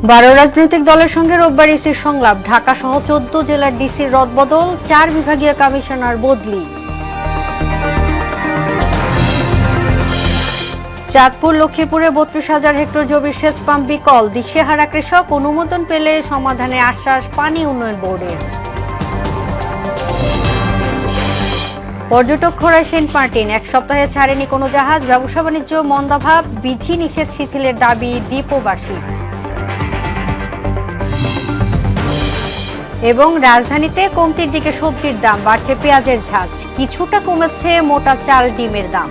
12 রাজনৈতিক দলের সঙ্গে রোববার ইসির সংলাপ। ঢাকা সহ 14 জেলার ডিসির রদবদল, 4 বিভাগীয় কমিশনার বদলি। চাঁদপুর লক্ষ্মীপুরে 32,000 হেক্টর জমির সেচ পাম্প বিকল। দিশেহারা কৃষক, অনুমোদন পেলে সমাধানে আশ্বাস পানি উন্নয়ন বোর্ডের। পর্যটক খরায় সেন্ট মার্টিন, 1 সপ্তাহে ছাড়েনি কোনো জাহাজ। ব্যবসা বাণিজ্য মন্দাভাব, বিধি নিষেধ শিথিলের দাবি দ্বীপবাসী। এবং রাজধানীতে কমতির দিকে সবজির দাম, বাড়ছে পেঁয়াজের ঝাঁজ, কিছুটা কমেছে মোটা চাল ডিমের দাম।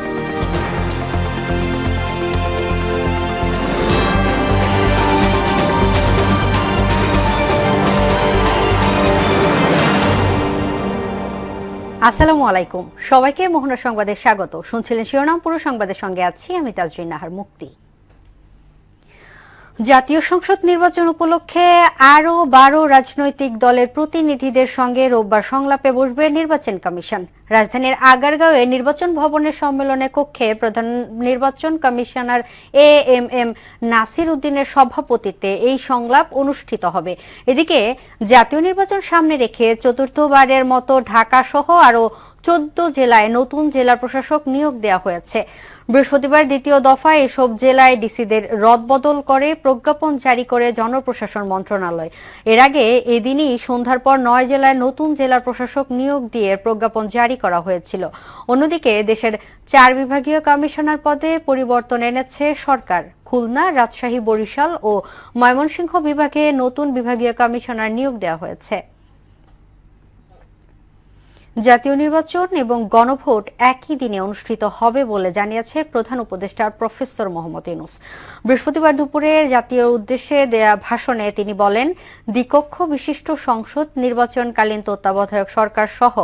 আসসালামু আলাইকুম, সবাইকে মোহনা সংবাদে স্বাগত। শুনছিলেন শিরোনাম, পুরো সংবাদের সঙ্গে আছি আমি তাজরিন নাহার মুক্তি। জাতীয় সংসদ নির্বাচন উপলক্ষে আরও 12 রাজনৈতিক দলের প্রতিনিধিদের সঙ্গে রোববার সংলাপে বসবে নির্বাচন কমিশন। রাজধানীর আগারগাঁওয়ে নির্বাচন ভবনের সম্মেলনে কক্ষে প্রধান নির্বাচন কমিশনার এএমএম নাসির উদ্দিনের সভাপতিত্বে এই সংলাপ অনুষ্ঠিত হবে। এদিকে জাতীয় নির্বাচন সামনে রেখে চতুর্থবারের মতো ঢাকা সহ আরও 14 জেলায় নতুন জেলা প্রশাসক নিয়োগ দেওয়া হয়েছে। বৃহস্পতিবার দ্বিতীয় দফায় এসব জেলায় ডিসিদের রদবদল করে প্রজ্ঞাপন জারি করে জনপ্রশাসন মন্ত্রণালয়। এর আগে এদিনই সন্ধ্যার পর 9 জেলায় নতুন জেলা প্রশাসক নিয়োগ দিয়ে প্রজ্ঞাপন জারি করা হয়েছিল। অন্যদিকে দেশের 4 বিভাগীয় কমিশনার পদে পরিবর্তন এনেছে সরকার। খুলনা, রাজশাহী, বরিশাল ও ময়মনসিংহ বিভাগে নতুন বিভাগীয় কমিশনার নিয়োগ দেওয়া হয়েছে। জাতীয় নির্বাচন এবং গণভোট একই দিনে অনুষ্ঠিত হবে বলে জানিয়েছে প্রধান উপদেষ্টা প্রফেসর মোহাম্মদ ইউনূস। বৃহস্পতিবার দুপুরে জাতীয় উদ্দেশ্যে দেয়া ভাষণে তিনি বলেন, দ্বিকক্ষ বিশিষ্ট সংসদ নির্বাচনকালীন তত্ত্বাবধায়ক সরকার সহ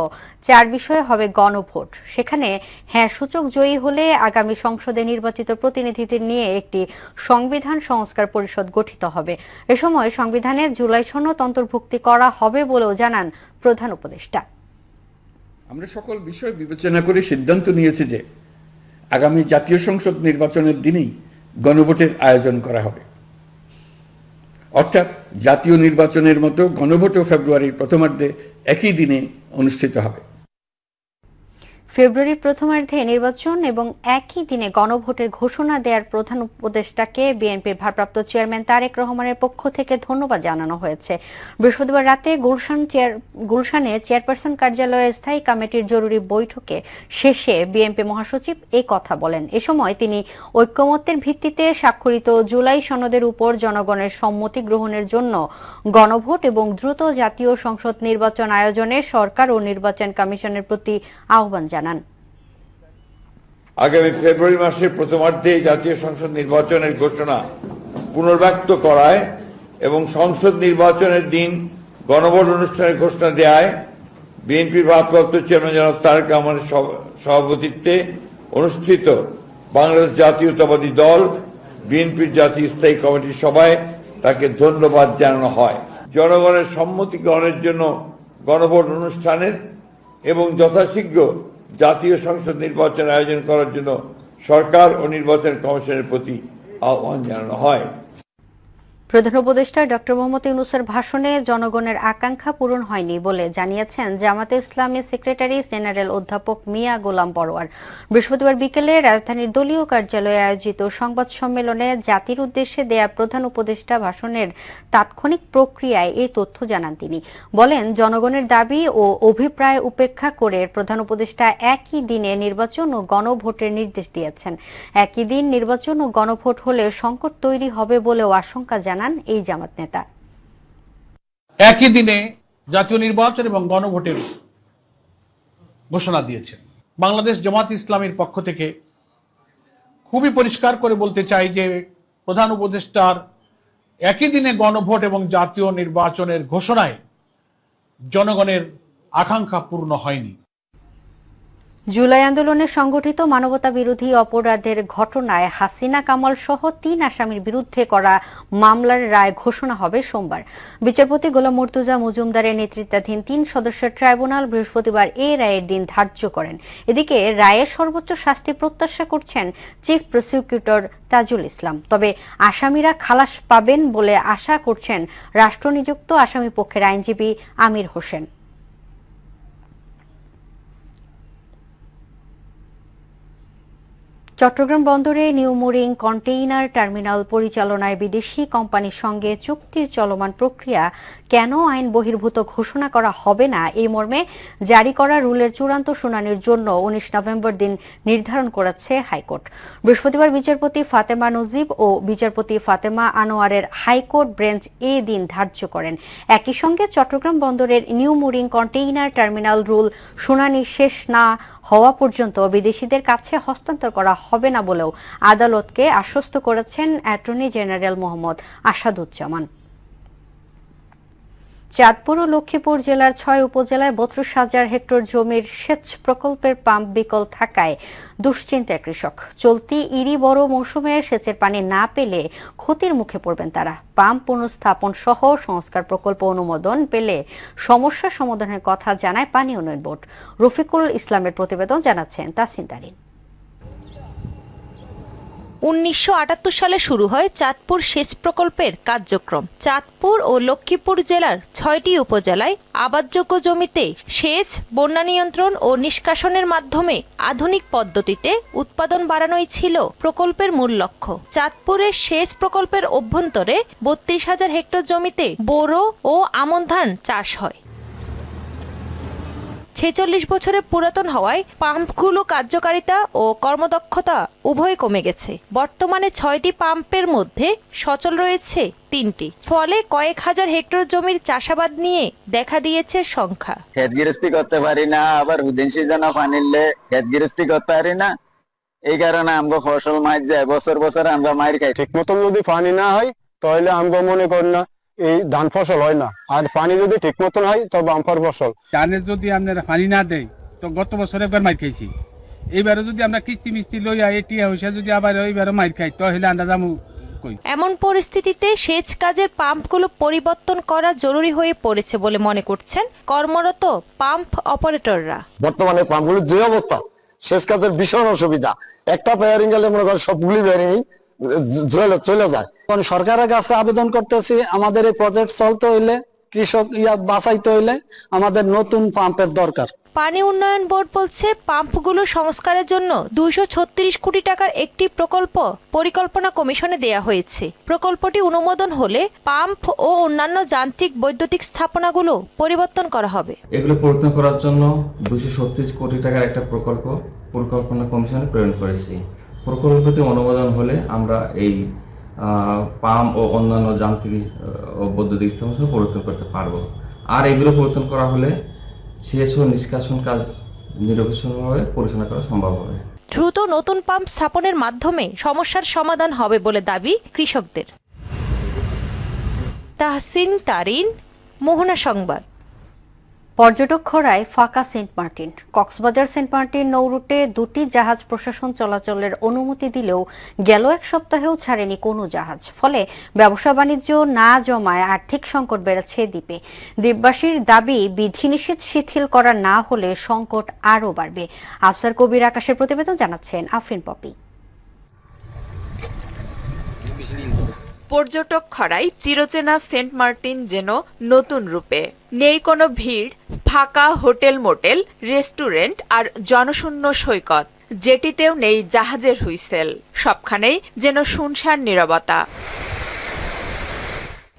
4 বিষয়ে হবে গণভোট। সেখানে হ্যাঁ সূচক জয়ী হলে আগামী সংসদে নির্বাচিত প্রতিনিধিদের নিয়ে একটি সংবিধান সংস্কার পরিষদ গঠিত হবে। এ সময় সংবিধানে জুলাই সনদ অন্তর্ভুক্তি করা হবে বলেও জানান প্রধান উপদেষ্টা। আমরা সকল বিষয় বিবেচনা করে সিদ্ধান্ত নিয়েছি যে আগামী জাতীয় সংসদ নির্বাচনের দিনেই গণভোটের আয়োজন করা হবে। অর্থাৎ জাতীয় নির্বাচনের মতো গণভোটও ফেব্রুয়ারির প্রথমার্ধে একই দিনে অনুষ্ঠিত হবে। ফেব্রুয়ারির প্রথমার্ধে নির্বাচন এবং একই দিনে গণভোটের ঘোষণা দেওয়ার প্রধান উপদেষ্টাকে বিএনপির ভারপ্রাপ্ত চেয়ারম্যান তারেক রহমানের পক্ষ থেকে ধন্যবাদ জানানো হয়েছে। বৃহস্পতিবার রাতে গুলশানে চেয়ারপারসন কার্যালয়ে স্থায়ী কমিটির জরুরি বৈঠকে শেষে বিএনপি মহাসচিব এই কথা বলেন। এ সময় তিনি ঐক্যমত্যের ভিত্তিতে স্বাক্ষরিত জুলাই সনদের উপর জনগণের সম্মতি গ্রহণের জন্য গণভোট এবং দ্রুত জাতীয় সংসদ নির্বাচন আয়োজনে সরকার ও নির্বাচন কমিশনের প্রতি আহ্বান জানান। আগামী ফেব্রুয়ারি মাসের প্রথমার্ধে জাতীয় সংসদ নির্বাচনের ঘোষণা পুনর্ব্যক্ত করায় এবং সংসদ নির্বাচনের দিন গণভোট অনুষ্ঠানের ঘোষণা দেয় বিএনপির ভারপ্রাপ্ত চেয়ারম্যান জনাব তারেক রহমানের সভাপতিত্বে অনুষ্ঠিত বাংলাদেশ জাতীয়তাবাদী দল বিএনপির জাতীয় স্থায়ী কমিটির সভায় তাকে ধন্যবাদ জানানো হয়। জনগণের সম্মতি গ্রহণের জন্য গণভোট অনুষ্ঠানের এবং যথাশীঘ্র জাতীয় সংসদ নির্বাচন আয়োজন করার জন্য সরকার ও নির্বাচন কমিশনের প্রতি আহ্বান জানানো হয়। প্রধান উপদেষ্টা ডক্টর মোহাম্মদ ইউনূসের ভাষণে জনগণের আকাঙ্ক্ষা পূরণ হয়নি বলে জানিয়েছেন জামাতে ইসলামী সেক্রেটারি জেনারেল অধ্যাপক মিয়া গোলাম পরোয়ার। বৃহস্পতিবার বিকেলে রাজধানীর দলীয় কার্যালয়ে আয়োজিত সংবাদ সম্মেলনে জাতির উদ্দেশ্যে দেয়া প্রধান উপদেষ্টা ভাষণের তাৎক্ষণিক প্রক্রিয়ায় এই তথ্য জানান তিনি। বলেন, জনগণের দাবি ও অভিপ্রায় উপেক্ষা করে প্রধান উপদেষ্টা একই দিনে নির্বাচন ও গণভোটের নির্দেশ দিয়েছেন। একই দিন নির্বাচন ও গণভোট হলে সংকট তৈরি হবে বলেও আশঙ্কা জানান এই জামাত নেতা। একই দিনে জাতীয় নির্বাচন এবং গণভোটের ঘোষণা দিয়েছেন। বাংলাদেশ জামাত ইসলামীর পক্ষ থেকে খুবই পরিষ্কার করে বলতে চাই যে প্রধান উপদেষ্টার একই দিনে গণভোট এবং জাতীয় নির্বাচনের ঘোষণায় জনগণের আকাঙ্ক্ষা পূর্ণ হয়নি। জুলাই আন্দোলনে সংগঠিত মানবতা বিরোধী অপরাধের ঘটনায় হাসিনা কামাল সহ 3 আসামির বিরুদ্ধে করা মামলার রায় ঘোষণা হবে সোমবার। বিচারপতি গোলাম মুর্তুজা মজুমদারের নেতৃত্বাধীন 3 সদস্যের ট্রাইব্যুনাল বৃহস্পতিবার এই রায়ের দিন ধার্য করেন। এদিকে রায়ের সর্বোচ্চ শাস্তি প্রত্যাশা করছেন চিফ প্রসিকিউটর তাজুল ইসলাম। তবে আসামিরা খালাস পাবেন বলে আশা করছেন রাষ্ট্রনিযুক্ত আসামি পক্ষের আইনজীবী আমির হোসেন। চট্টগ্রাম বন্দরে নিউ মুরিং কন্টেইনার টার্মিনাল পরিচালনায় বিদেশি কোম্পানির সঙ্গে চুক্তির চলমান প্রক্রিয়া কেন আইন বহির্ভূত ঘোষণা করা হবে না এই মর্মে জারি করা রুলের চূড়ান্ত শুনানির জন্য 19 নভেম্বর দিন নির্ধারণ করেছে হাইকোর্ট। বৃহস্পতিবার বিচারপতি ফাতেমা নজিব ও বিচারপতি ফাতেমা আনোয়ারের হাইকোর্ট বেঞ্চ এই দিন ধার্য করেন। একই সঙ্গে চট্টগ্রাম বন্দরের new mooring container terminal rule শুনানি শেষ না হওয়া পর্যন্ত বিদেশিদের কাছে হস্তান্তর করা হবে না বলেও আদালতকে আশ্বস্ত করেছেন অ্যাটর্নি জেনারেল মোহাম্মদ আসাদুজ্জামান। চাঁদপুর ও লক্ষ্মীপুর জেলার 6 উপজেলায় 32,000 হেক্টর জমির সেচ প্রকল্পের পাম্প বিকল থাকায় দুশ্চিন্তায় কৃষক। চলতি ইরি বড় মৌসুমে সেচের পানি না পেলে ক্ষতির মুখে পড়বেন তারা। পাম্প পুনঃস্থাপন সহ সংস্কার প্রকল্প অনুমোদন পেলে সমস্যা সমাধানের কথা জানায় পানি উন্নয়ন বোর্ড। রফিকুল ইসলামের প্রতিবেদন জানাচ্ছেন তাসিন তারিন। 1978 সালে শুরু হয় চাঁদপুর সেচ প্রকল্পের কার্যক্রম। চাঁদপুর ও লক্ষ্মীপুর জেলার 6টি উপজেলায় আবাদযোগ্য জমিতে সেচ, বন্যা নিয়ন্ত্রণ ও নিষ্কাশনের মাধ্যমে আধুনিক পদ্ধতিতে উৎপাদন বাড়ানোই ছিল প্রকল্পের মূল লক্ষ্য। চাঁদপুরের সেচ প্রকল্পের অভ্যন্তরে 32,000 হেক্টর জমিতে বোরো ও আমন ধান চাষ হয়। 46 বছরের পুরাতন হওয়ায় পাম্পগুলো কার্যকারিতা ও কর্মদক্ষতা উভয় কমে গেছে। বর্তমানে 6টি পাম্পের মধ্যে সচল রয়েছে 3টি। ফলে কয়েক হাজার হেক্টর জমির চাষাবাদ নিয়ে দেখা দিয়েছে সংখ্যা। ক্ষেত গৃহস্থী করতে পারি না, আবার হুদিন সিজনে পানি নিলে ক্ষেত গৃহস্থী করতে পারি না। এই কারণে আমরা ফসল মার যায়, বছর বছর আমরা মার খাই। ঠিক মতন যদি পানি না হয় তাহলে আমরা মনে করি না এই ধান ফসল হয় না, আর পানি যদি ঠিক মতন হয় তবে আমফার ফসল। ধানে যদি আপনারা পানি না দেয় তো গত বছর একবার মার খাইছি, এইবারও যদি আমরা কিস্তি মিস্তি লইয়া এটিয়া হইসা যদি আবার ওইবারও মার খাই তাহলে আমরা যাবো কই। এমন পরিস্থিতিতে সেচ কাজের পাম্পগুলো পরিবর্তন করা জরুরি হয়ে পড়েছে বলে মনে করছেন কর্মরত পাম্প অপারেটররা। বর্তমানে পাম্পগুলোর যে অবস্থা, সেচ কাজের ভীষণ অসুবিধা। একটা পেয়ারিং গেলে মনে করেন সবগুলি পেয়ারিং চলে যায়। সরকারের কাছে আবেদন করতেছি, আমাদের এই প্রজেক্ট চলতে হইলে, কৃষক বাঁচাইতে হইলে আমাদের নতুন পাম্পের দরকার। পানি উন্নয়ন বোর্ড বলছে পাম্পগুলো সংস্কারের জন্য 236 কোটি টাকার একটি প্রকল্প পরিকল্পনা কমিশনে দেয়া হয়েছে। প্রকল্পটি অনুমোদন হলে পাম্প ও অন্যান্য যান্ত্রিক বৈদ্যুতিক স্থাপনাগুলো পরিবর্তন করা হবে। এগুলো পরিবর্তন করার জন্য 236 কোটি টাকার একটা প্রকল্প পরিকল্পনা কমিশনে প্রেরণ করেছি। প্রকল্পটি অনুমোদন হলে আমরা এই পাম্প ও অন্যান্য যান্ত্রিক ও বৈদ্যুতিক স্থাপনা পরিবর্তন করতে পারবো। আর এগুলো পরিবর্তন করা হলে সেচ ও নিষ্কাশন কাজ নিরবিচ্ছিন্নভাবে পরিচালনা করা সম্ভব হবে। দ্রুত নতুন পাম্প স্থাপনের মাধ্যমে সমস্যার সমাধান হবে বলে দাবি কৃষকদের। তাহসিন তারিন, মোহনা সংবাদ। পর্যটক খরায় ফাঁকা Saint Martin. Cox's Bazar Saint Martin নৌরুটে 2টি জাহাজ প্রশাসন চলাচলের অনুমতি দিলেও গেল এক সপ্তাহেও ছাড়েনি কোনো জাহাজ। ফলে ব্যবসা বাণিজ্য না জমায় আর্থিক সংকট বেড়েছে দ্বীপে। দ্বীপবাসীর দাবি বিধিনিষেধ শিথিল করা না হলে সংকট আরও বাড়বে। আফসার কবির আকাশের প্রতিবেদন জানাচ্ছেন আফরিন পপি। পর্যটক খরায় চিরচেনা সেন্ট মার্টিন যেন নতুন রূপে। নেই কোনো ভিড়, ফাঁকা হোটেল মোটেল, রেস্টুরেন্ট আর জনশূন্য সৈকত, যেটিতেও নেই জাহাজের হুইসেল। সবখানেই যেন শুনশান নীরবতা।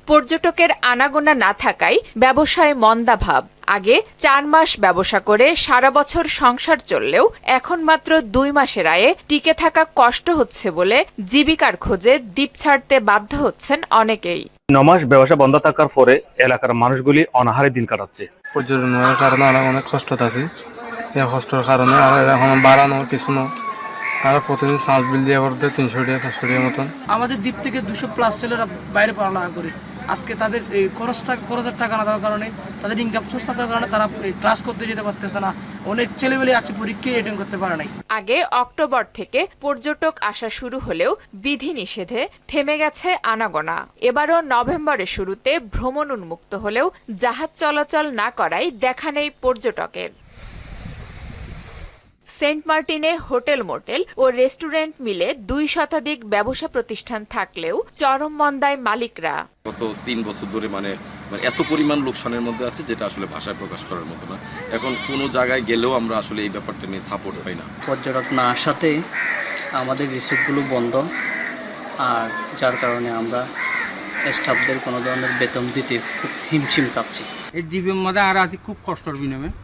পর্যটকের আনাগোনা না থাকায় ব্যবসায় মন্দাভাব। আগে 4 মাস ব্যবসা করে সারা বছর সংসার চললেও এখন মাত্র 2 মাসের আয়ে টিকে থাকা কষ্ট হচ্ছে বলে জীবিকার খোঁজে দ্বীপ ছাড়তে বাধ্য হচ্ছেন অনেকেই। 9 মাস ব্যবসা বন্ধ থাকার পরে এলাকার মানুষগুলি অনাহারে দিন কাটাচ্ছে। পর্যটনের কারণে অনেক কষ্ট আছে। এই কষ্টের কারণে আর এখন বাড়ানো কিছু না, আর প্রতিদিন চার্জ বিল দিয়ে করতে 300 টাকা 400 টাকার মতন। আমাদের দ্বীপ থেকে 200+ ছেলেরা বাইরে পড়ালেখা করে, আজকে তাদের এই খরচের টাকা না দেওয়ার কারণে, তাদের ইনকাম সোর্স না থাকার কারণে তারা ক্লাস করতে যেতে পারতেছে না। অনেক ছেলেমেয়ে আছে পরীক্ষায় অ্যাটেন্ড করতে পারে নাই। আগে অক্টোবর থেকে পর্যটক আসা শুরু হলেও বিধিনিষেধে থেমে গেছে আনাগোনা। এবারও নভেম্বরের শুরুতে ভ্রমণ উন্মুক্ত হলেও জাহাজ চলাচল না করায় দেখা নেই পর্যটকের। সেন্ট মার্টিনে হোটেল, মোটেল ও রেস্টুরেন্ট মিলে 2 শতাধিক ব্যবসা প্রতিষ্ঠান থাকলেও চরম মন্দায় মালিকরা। গত 3 বছর ধরে মানে এত পরিমাণ লোকসানের মধ্যে আছে যেটা আসলে ভাষায় প্রকাশ করার মতো না। এখন কোনো জায়গায় গেলেও আমরা আসলে এই ব্যাপারটা নিয়ে সাপোর্ট পাই না। পর্যটক না আসাতে আমাদের রিসোর্টগুলো বন্ধ, আর যার কারণে আমরা স্টাফদের কোনো ধরনের বেতন দিতে খুব হিমশিম পাচ্ছি। এই দ্বীপের মধ্যে আর আছি খুব কষ্টর বিনিময়ে।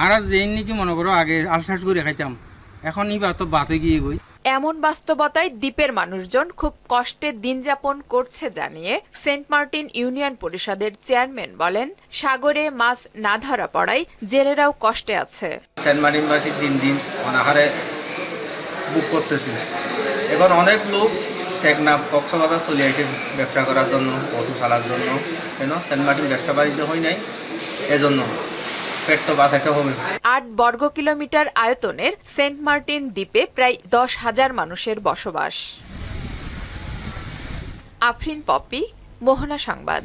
আর যে নাকি মনে করো আগে আলসাস করে খাইতাম, এখন এবার তো বাতে গিয়ে গই। এমন বাস্তবতায় দ্বীপের মানুষজন খুব কষ্টে দিন যাপন করছে জানিয়ে সেন্ট মার্টিন ইউনিয়ন পরিষদের চেয়ারম্যান বলেন, সাগরে মাছ না ধরা পড়ায় জেলেরাও কষ্টে আছে। সেন্ট মার্টিনবাসী দিন দিন অনাহারে বুক করতেছিল। এখন অনেক লোক টেকনাফ, কক্সবাজার চলে আসে ব্যবসা করার জন্য, অটো চালার জন্য। কেন সেন্ট মার্টিন ব্যবসা বাণিজ্য হয় নাই, এজন্য 8 বর্গ কিলোমিটার আয়তনের সেন্ট মার্টিন দ্বীপে প্রায় 10,000 মানুষের বসবাস। আফরিন পপি, মোহনা সংবাদ।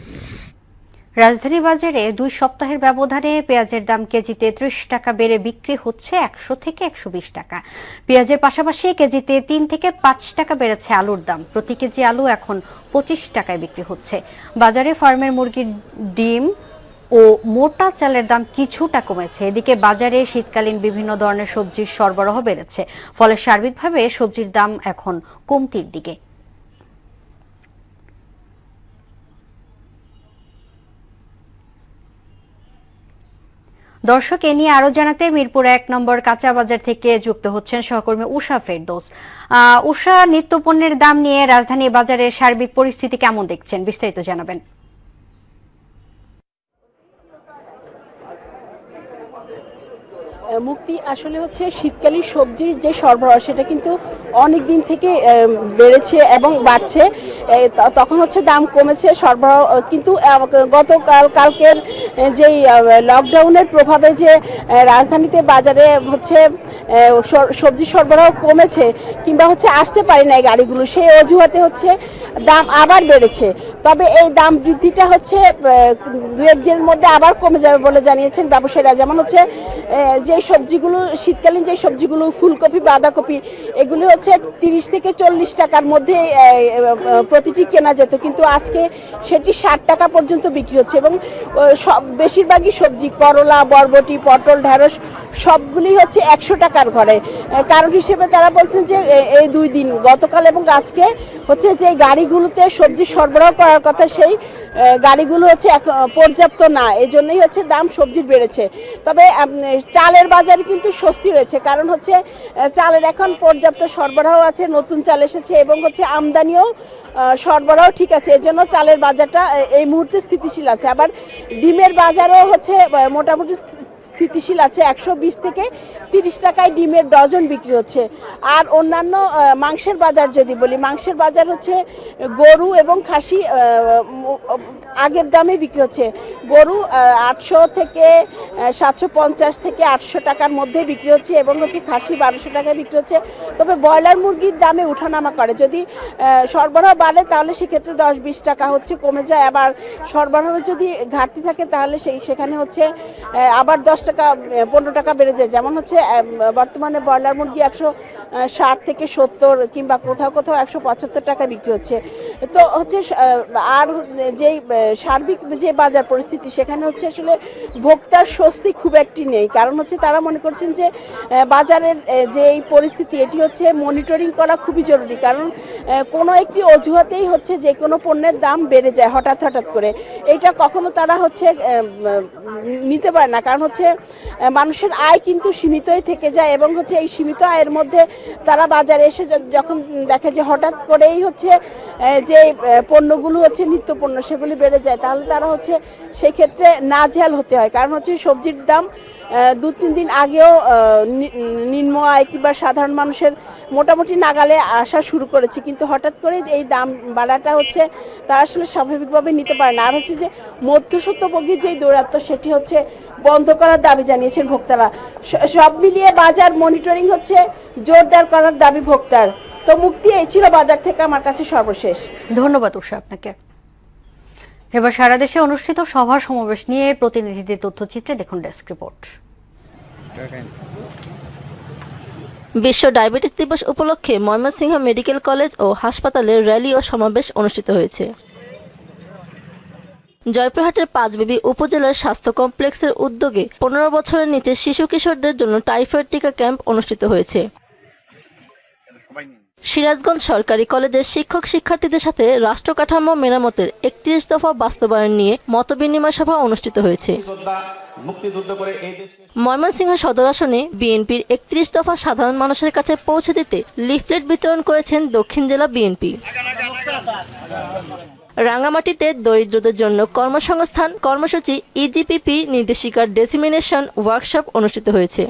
রাজধানী বাজারে 2 সপ্তাহের ব্যবধানে পেঁয়াজের দাম কেজিতে 30 টাকা বেড়ে বিক্রি হচ্ছে 100 থেকে 120 টাকা। পেঁয়াজের পাশাপাশি কেজিতে 3 থেকে 5 টাকা বেড়েছে আলুর দাম। প্রতি কেজি আলু এখন 25 টাকায় বিক্রি হচ্ছে। বাজারে ফার্মের মুরগির ডিম ও মোটা চালের দাম কিছুটা কমেছে। এদিকে বাজারে শীতকালীন বিভিন্ন ধরনের সবজির সরবরাহ বেড়েছে, ফলে সার্বিকভাবে সবজির দাম এখন কমতির দিকে। দর্শক, এ নিয়ে আরো জানাতে মিরপুর 1 নম্বর কাঁচা বাজার থেকে যুক্ত হচ্ছেন সহকর্মী উষা ফেরদৌস। উষা, নিত্যপণ্যের দাম নিয়ে রাজধানী বাজারের সার্বিক পরিস্থিতি কেমন দেখছেন, বিস্তারিত জানাবেন। মুক্তি, আসলে হচ্ছে শীতকালীন সবজির যে সরবরাহ সেটা কিন্তু অনেক দিন থেকে বেড়েছে এবং বাড়ছে। তখন হচ্ছে দাম কমেছে সরবরাহ, কিন্তু কালকের যেই লকডাউনের প্রভাবে যে রাজধানীতে বাজারে হচ্ছে সবজি সরবরাহ কমেছে কিংবা হচ্ছে আসতে পারে না গাড়িগুলো, সেই অজুহাতে হচ্ছে দাম আবার বেড়েছে। তবে এই দাম বৃদ্ধিটা হচ্ছে 2-1 দিনের মধ্যে আবার কমে যাবে বলে জানিয়েছেন ব্যবসায়ীরা। যেমন হচ্ছে যে সবজিগুলো শীতকালীন যে সবজিগুলো ফুলকপি, বাঁধাকপি, এগুলো হচ্ছে 30 থেকে 40 টাকার মধ্যে প্রতিটি কেনা যেত, কিন্তু আজকে সেটি 60 টাকা পর্যন্ত বিক্রি হচ্ছে। এবং বেশিরভাগই সবজি, করলা, বরবটি, পটল, ঢেঁড়স সবগুলি হচ্ছে 100 টাকার ঘরে। কারণ হিসেবে তারা বলছেন যে এই 2 দিন, গতকাল এবং আজকে হচ্ছে যে গাড়িগুলোতে সবজি সরবরাহ করার কথা, সেই গাড়িগুলো হচ্ছে পর্যাপ্ত না, এই জন্যই হচ্ছে দাম সবজির বেড়েছে। তবে চালের বাজারে কিন্তু স্বস্তি রয়েছে, কারণ হচ্ছে চালের এখন পর্যাপ্ত সরবরাহ আছে, নতুন চাল এসেছে এবং হচ্ছে আমদানিও সরবরাহ ঠিক আছে, এর জন্য চালের বাজারটা এই মুহূর্তে স্থিতিশীল আছে। আবার ডিমের বাজারও হচ্ছে মোটামুটি স্থিতিশীল আছে, 120 থেকে 30 টাকায় ডিমের ডজন বিক্রি হচ্ছে। আর অন্যান্য মাংসের বাজার যদি বলি, মাংসের বাজার হচ্ছে গরু এবং খাসি আগের দামে বিক্রি হচ্ছে। গরু 800 থেকে 750 থেকে 800 টাকার মধ্যে বিক্রি হচ্ছে এবং হচ্ছে খাসি 1200 টাকায় বিক্রি হচ্ছে। তবে ব্রয়লার মুরগির দামে উঠানামা করে, যদি সরবরাহ বাড়ে তাহলে সেক্ষেত্রে 10-20 টাকা হচ্ছে কমে যায়, আবার সরবরাহ যদি ঘাটতি থাকে তাহলে সেখানে হচ্ছে আবার 10 টাকা 15 টাকা বেড়ে যায়। যেমন হচ্ছে বর্তমানে ব্রয়লার মুরগি 160 থেকে 70 কিংবা কোথাও কোথাও 175 টাকা বিক্রি হচ্ছে। তো হচ্ছে আর যেই সার্বিক যে বাজার পরিস্থিতি, সেখানে হচ্ছে আসলে ভোক্তার স্বস্তি খুব একটি নেই, কারণ হচ্ছে তারা মনে করছেন যে বাজারের যে এই পরিস্থিতি, এটি হচ্ছে মনিটরিং করা খুবই জরুরি। কারণ কোনো একটি অজুহাতেই হচ্ছে যে কোনো পণ্যের দাম বেড়ে যায় হঠাৎ করে, এটা কখনো তারা হচ্ছে নিতে পারে না, কারণ হচ্ছে মানুষের আয় কিন্তু সীমিতই থেকে যায় এবং হচ্ছে এই সীমিত আয়ের মধ্যে তারা বাজারে এসে যখন দেখে যে হঠাৎ করেই হচ্ছে যে পণ্যগুলো হচ্ছে নিত্য পণ্য সেগুলি বেড়ে যায়, তাহলে তারা হচ্ছে সেই ক্ষেত্রে নাজেহাল হতে হয়। কারণ হচ্ছে সবজির দাম 2-3 দিন আগেও নিম্ন আয় কিংবা সাধারণ মানুষের মোটামুটি নাগালে আসা শুরু করেছে, কিন্তু হঠাৎ করে এই দাম বাড়াটা হচ্ছে তারা আসলে স্বাভাবিকভাবে নিতে পারে না। আর হচ্ছে যে মধ্যস্বত্বভোগীর যেই দৌরাত্ম্য সেটি হচ্ছে বন্ধ করার দাবি জানিয়েছেন ভোক্তারা। সব মিলিয়ে বাজার মনিটরিং হচ্ছে জোরদার করার দাবি ভোক্তার। তো মুক্তি এই ছিল বাজার থেকে আমার কাছে সর্বশেষ। ধন্যবাদ উষা আপনাকে। এবার সারা দেশে অনুষ্ঠিত সভা সমাবেশ নিয়ে প্রতিনিধিদের তথ্যচিত্রে দেখুন ডেস্ক রিপোর্ট। বিশ্ব ডায়াবেটিস দিবস উপলক্ষে ময়মনসিংহ মেডিকেল কলেজ ও হাসপাতালে র্যালি ও সমাবেশ অনুষ্ঠিত হয়েছে। জয়পুরহাটের পাঁচবিবি উপজেলার স্বাস্থ্য কমপ্লেক্সের উদ্যোগে 15 বছরের নিচে শিশু কিশোরদের জন্য টাইফয়েড টিকা ক্যাম্প অনুষ্ঠিত হয়েছে। সিরাজগঞ্জ সরকারি কলেজের শিক্ষক শিক্ষার্থীদের সাথে রাষ্ট্র কাঠামো মেরামতের 31 দফা বাস্তবায়ন নিয়ে মতবিনিময় সভা অনুষ্ঠিত হয়েছে। ময়মনসিংহ সদর আসনে বিএনপির 31 দফা সাধারণ মানুষের কাছে পৌঁছে দিতে লিফলেট বিতরণ করেছেন দক্ষিণ জেলা বিএনপি। রাঙ্গামাটিতে দরিদ্রদের জন্য কর্মসংস্থান কর্মসূচি ইজিপিপি নির্দেশিকার ডেসিমিনেশন ওয়ার্কশপ অনুষ্ঠিত হয়েছে।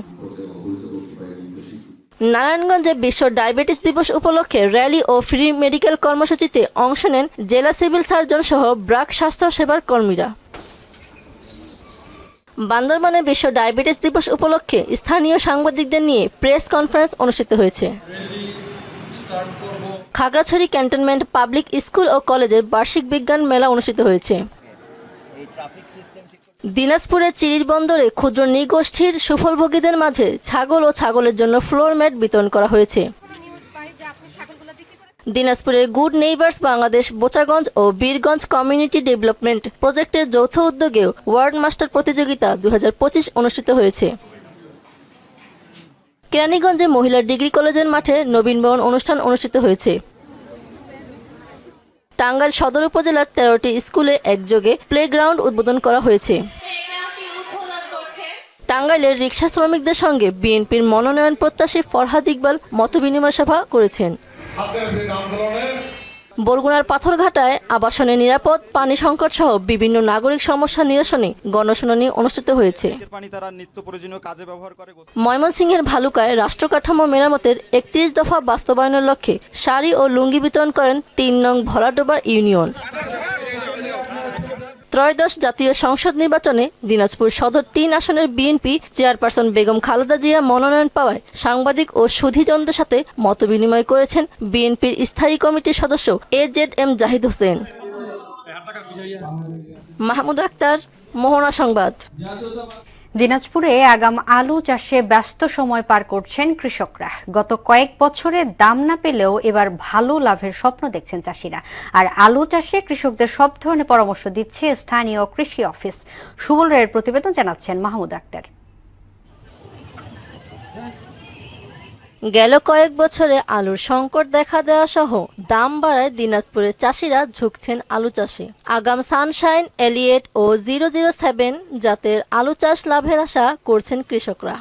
নারায়ণগঞ্জে বিশ্ব ডায়াবেটিস দিবস উপলক্ষে র্যালি ও ফ্রি মেডিকেল কর্মসূচিতে অংশ নেন জেলা সিভিল সার্জন সহ ব্র্যাক স্বাস্থ্য সেবার কর্মীরা। বান্দরবানে বিশ্ব ডায়াবেটিস দিবস উপলক্ষে স্থানীয় সাংবাদিকদের নিয়ে প্রেস কনফারেন্স অনুষ্ঠিত হয়েছে। খাগড়াছড়ি ক্যান্টনমেন্ট পাবলিক স্কুল ও কলেজের বার্ষিক বিজ্ঞান মেলা অনুষ্ঠিত হয়েছে। দিনাজপুরের চিরির বন্দরে ক্ষুদ্র নৃগোষ্ঠীর সুফলভোগীদের মাঝে ছাগল ও ছাগলের জন্য ফ্লোর ম্যাট বিতরণ করা হয়েছে। দিনাজপুরের গুড নেইবার্স বাংলাদেশ বোচাগঞ্জ ও বীরগঞ্জ কমিউনিটি ডেভেলপমেন্ট প্রজেক্টের যৌথ উদ্যোগে ওয়ার্ড মাস্টার প্রতিযোগিতা 2025 অনুষ্ঠিত হয়েছে। কেরানীগঞ্জে মহিলা ডিগ্রি কলেজের মাঠে নবীনবরণ অনুষ্ঠান অনুষ্ঠিত হয়েছে। টাঙ্গাইল সদর উপজেলার 13টি স্কুলে একযোগে প্লেগ্রাউন্ড উদ্বোধন করা হয়েছে। টাঙ্গাইলের রিকশা শ্রমিকদের সঙ্গে বিএনপির মনোনয়ন প্রত্যাশী ফরহাদ ইকবাল মতবিনিময় সভা করেছেন। বরগুনার পাথরঘাটায় আবাসনে নিরাপদ পানি সংকট সহ বিভিন্ন নাগরিক সমস্যা নিরসনে গণশুনানি অনুষ্ঠিত হয়েছে। ময়মনসিংহের ভালুকায় রাষ্ট্র কাঠামো মেরামতের 31 দফা বাস্তবায়নের লক্ষ্যে শাড়ি ও লুঙ্গি বিতরণ করেন 3 নং ভরাডোবা ইউনিয়ন। ত্রয়োদশ জাতীয় সংসদ নির্বাচনে দিনাজপুর সদর 3 আসনের বিএনপি চেয়ারপারসন বেগম খালেদা জিয়া মনোনয়ন পাওয়ায় সাংবাদিক ও সুধীজনদের সাথে মতবিনিময় করেছেন বিএনপির স্থায়ী কমিটির সদস্য AZM জাহিদ হোসেন। মাহমুদ আক্তার, মোহনা সংবাদ। দিনাজপুরে আগাম আলু চাষে ব্যস্ত সময় পার করছেন কৃষকরা। গত কয়েক বছরে দাম না পেলেও এবার ভালো লাভের স্বপ্ন দেখছেন চাষিরা। আর আলু চাষে কৃষকদের সব ধরনের পরামর্শ দিচ্ছে স্থানীয় কৃষি অফিস। সুবল রায়ের প্রতিবেদন জানাচ্ছেন মাহমুদ আক্তার। গেল কয়েক বছরে আলুর সংকট দেখা দেওয়া সহ দাম বাড়ায় দিনাজপুরের চাষিরা ঝুঁকছেন আলু চাষে। আগাম সানশাইন, এলিয়েট ও 007 জাতের আলু চাষ লাভের আশা করছেন কৃষকরা।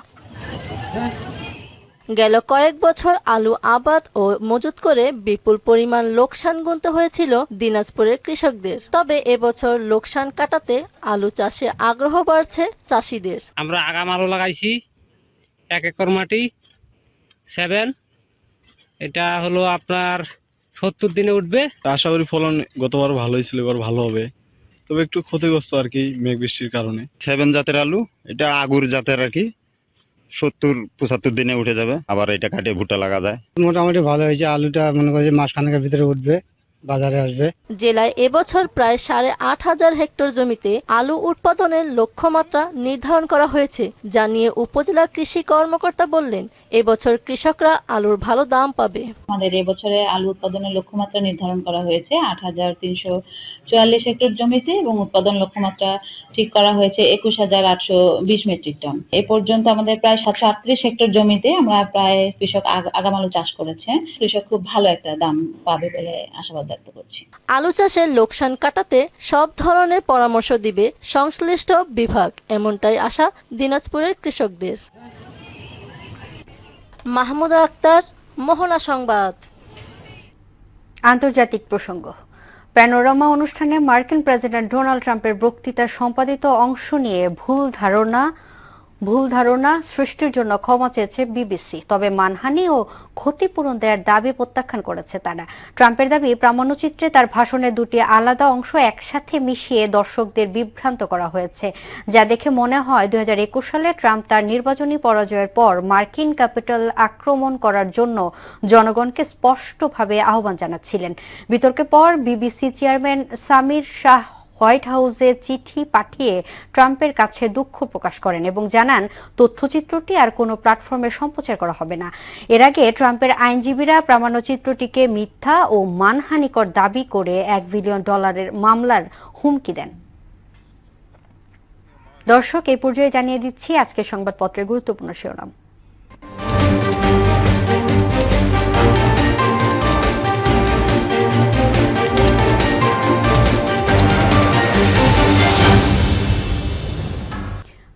গেল কয়েক বছর আলু আবাদ ও মজুত করে বিপুল পরিমাণ লোকসান গুনতে হয়েছিল দিনাজপুরের কৃষকদের। তবে এবছর লোকসান কাটাতে আলু চাষে আগ্রহ বাড়ছে চাষিদের। আমরা আগাম আলু লাগাইছি 1 একর মাটি 7, এটা হলো আপনার 70 দিনে উঠবে। আশা করি ফলন গতবার ভালোই ছিল, এবার ভালো হবে, তবে একটু ক্ষতিগ্রস্ত আর কি মেঘ বৃষ্টির কারণে। 7 জাতের আলু, এটা আগুর জাতের আর কি, 70-75 দিনে উঠে যাবে। আবার এটা কাটে ভুট্টা লাগা যায়। মোটামুটি ভালো হয়েছে, আলুটা মনে করি মাসখানেকের ভিতরে উঠবে, বাজারে আসবে। জেলায় এবছর প্রায় 8,500 হেক্টর জমিতে আলু উৎপাদনের লক্ষ্যমাত্রা নির্ধারণ করা হয়েছে, যা নিয়ে উপজেলা কৃষি কর্মকর্তা বললেন এবছর কৃষকরা আলুর ভালো দাম পাবে। আমাদের এবছরে আলু উৎপাদনের লক্ষ্যমাত্রা নির্ধারণ করা হয়েছে 8,344 হেক্টর জমিতে এবং উৎপাদন লক্ষ্যমাত্রা ঠিক করা হয়েছে 21,820 মেট্রিক টন। এ পর্যন্ত আমাদের প্রায় 738 হেক্টর জমিতে আমরা প্রায় কৃষক আগাম আলু চাষ করেছে। কৃষক খুব ভালো একটা দাম পাবে বলে আশাবাদ ব্যক্ত করছি। আলু চাষের লোকসান কাটাতে সব ধরনের পরামর্শ দিবে সংশ্লিষ্ট বিভাগ, এমনটাই আশা দিনাজপুরের কৃষকদের। মাহমুদা আক্তার, মোহনা সংবাদ। আন্তর্জাতিক প্রসঙ্গ। প্যানোরামা অনুষ্ঠানে মার্কিন প্রেসিডেন্ট ডোনাল্ড ট্রাম্পের বক্তৃতার সম্পাদিত অংশ নিয়ে ভুল ধারণা সৃষ্টির জন্য ক্ষমা চেয়েছে বিবিসি। তবে মানহানি ও ক্ষতিপূরণ দেওয়ার দাবি প্রত্যাখ্যান করেছে তারা। ট্রাম্পের দাবি প্রামাণ্যচিত্রে তার ভাষণের দুটি আলাদা অংশ একসাথে মিশিয়ে দর্শকদের বিভ্রান্ত করা হয়েছে, যা দেখে মনে হয় 2021 সালে ট্রাম্প তার নির্বাচনী পরাজয়ের পর মার্কিন ক্যাপিটাল আক্রমণ করার জন্য জনগণকে স্পষ্টভাবে আহ্বান জানাচ্ছিলেন। বিতর্কের পর BBC chairman Samir Shah white হাউসে চিঠি পাঠিয়ে ট্রাম্পের কাছে দুঃখ প্রকাশ করেন এবং জানান তথ্যচিত্রটি আর কোনো প্ল্যাটফর্মে সম্প্রচার করা হবে না। এর আগে ট্রাম্পের আইনজীবীরা প্রামাণ্যচিত্রটিকে মিথ্যা ও মানহানিকর দাবি করে $1 বিলিয়ন মামলার হুমকি দেন। দর্শক, এই পর্যায়ে জানিয়ে দিচ্ছি আজকের সংবাদপত্রের গুরুত্বপূর্ণ শিরোনাম।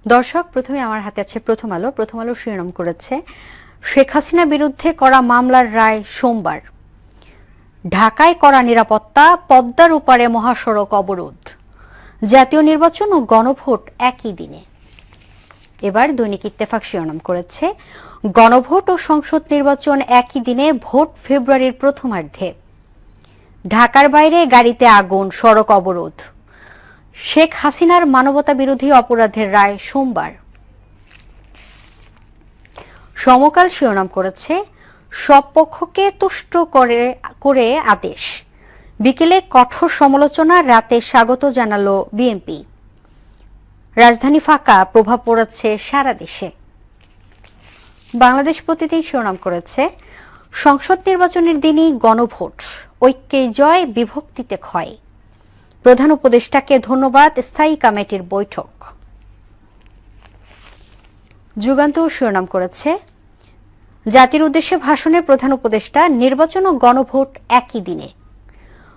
দর্শক, প্রথমে আমার হাতে আছে প্রথম আলো শিরোনাম করেছে শেখ হাসিনা বিরুদ্ধে করা মামলার রায় সোমবার। ঢাকায় করা নিরাপত্তা, পদ্মার ওপারে মহাসড়ক অবরোধ, জাতীয় নির্বাচন ও গণভোট একই দিনে। এবার দৈনিক ইত্তেফাক শিরোনাম করেছে গণভোট ও সংসদ নির্বাচন একই দিনে, ভোট ফেব্রুয়ারির প্রথমার্ধে। ঢাকার বাইরে গাড়িতে আগুন, সড়ক অবরোধ। শেখ হাসিনার মানবতা বিরোধী অপরাধের রায় সোমবার। সমকাল শিরোনাম করেছে সব পক্ষকে তুষ্ট করে আদেশ, বিকেলে কঠোর সমালোচনা, রাতে স্বাগত জানালো বিএনপি। রাজধানী ফাঁকা, প্রভাব পড়েছে সারা দেশে। বাংলাদেশ প্রতিদিন শিরোনাম করেছে সংসদ নির্বাচনের দিনই গণভোট, ঐক্যে জয়, বিভক্তিতে ক্ষয়। প্রধান উপদেষ্টাকে ধন্যবাদ, স্থায়ী কমিটির বৈঠক। যুগান্তর শিরোনাম করেছে জাতির উদ্দেশ্যে ভাষণে প্রধান উপদেষ্টা, নির্বাচন ও গণভোট একই দিনে।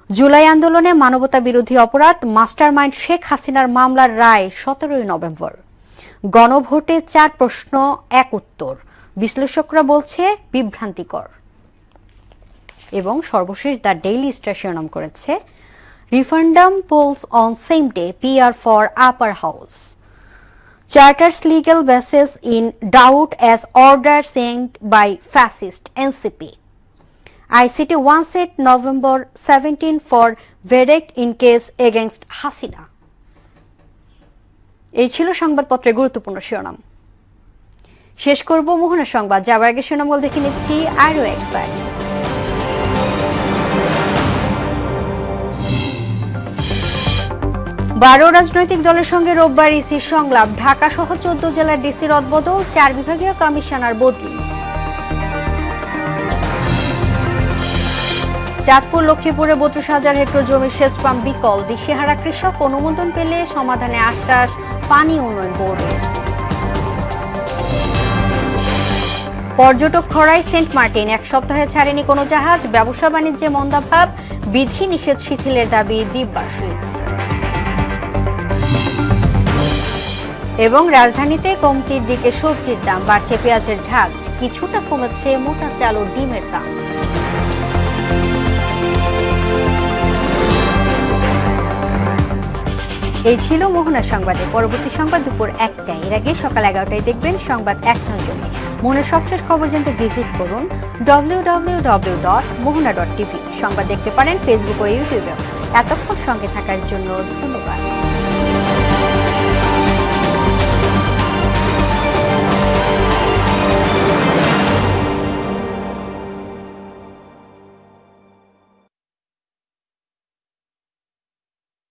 জুলাই আন্দোলনে মানবতা বিরোধী অপরাধ, মাস্টারমাইন্ড শেখ হাসিনার মামলার রায় 17 নভেম্বর। গণভোটে 4 প্রশ্ন 1 উত্তর, বিশ্লেষকরা বলছে বিভ্রান্তিকর। এবং সর্বশেষ দ্য ডেইলি স্টার শিরোনাম করেছে referendum polls on same day, PR for upper house. Charter's legal basis in doubt as order signed by fascist NCP. ICT wants it November 17 for verdict in case against Hasina. এই ছিল সংবাদপত্রের গুরুত্বপূর্ণ শিরোনাম। শেষ করব মোহনা সংবাদ, যাবার আগে শিরোনামগুলো দেখে নিচ্ছি আরও একবার। বারো রাজনৈতিক দলের সঙ্গে রোববার ইসির সংলাপ, ঢাকা সহ 14 জেলার ডিসি রদবদল, 4 বিভাগীয় কমিশনার বদলি। চাঁদপুর লক্ষ্মীপুরে 32,000 হেক্টর জমির সেচ পাম্প বিকল, দিশেহারা কৃষক, অনুমোদন পেলে সমাধানে আশ্বাস পানি উন্নয়ন বোর্ডের। পর্যটক খরায় সেন্ট মার্টিন, 1 সপ্তাহে ছাড়েনি কোনো জাহাজ, ব্যবসা বাণিজ্যে মন্দাভাব, বিধি নিষেধ শিথিলের দাবি দ্বীপবাসীর। এবং রাজধানীতে কমতির দিকে সবজির দাম, বাড়ছে পেঁয়াজের ঝাঁজ, কিছুটা কমেছে মোটা চাল ও ডিমের দাম। এই ছিল মোহনা সংবাদে। পরবর্তী সংবাদ দুপুর 1টায়। এর আগে সকাল 11টায় দেখবেন সংবাদ 1 নজরে। মোহনার সবশেষ খবর জানতে ভিজিট করুন www.mohana.tv। সংবাদ দেখতে পারেন ফেসবুক ও ইউটিউবে। এতক্ষণ সঙ্গে থাকার জন্য ধন্যবাদ।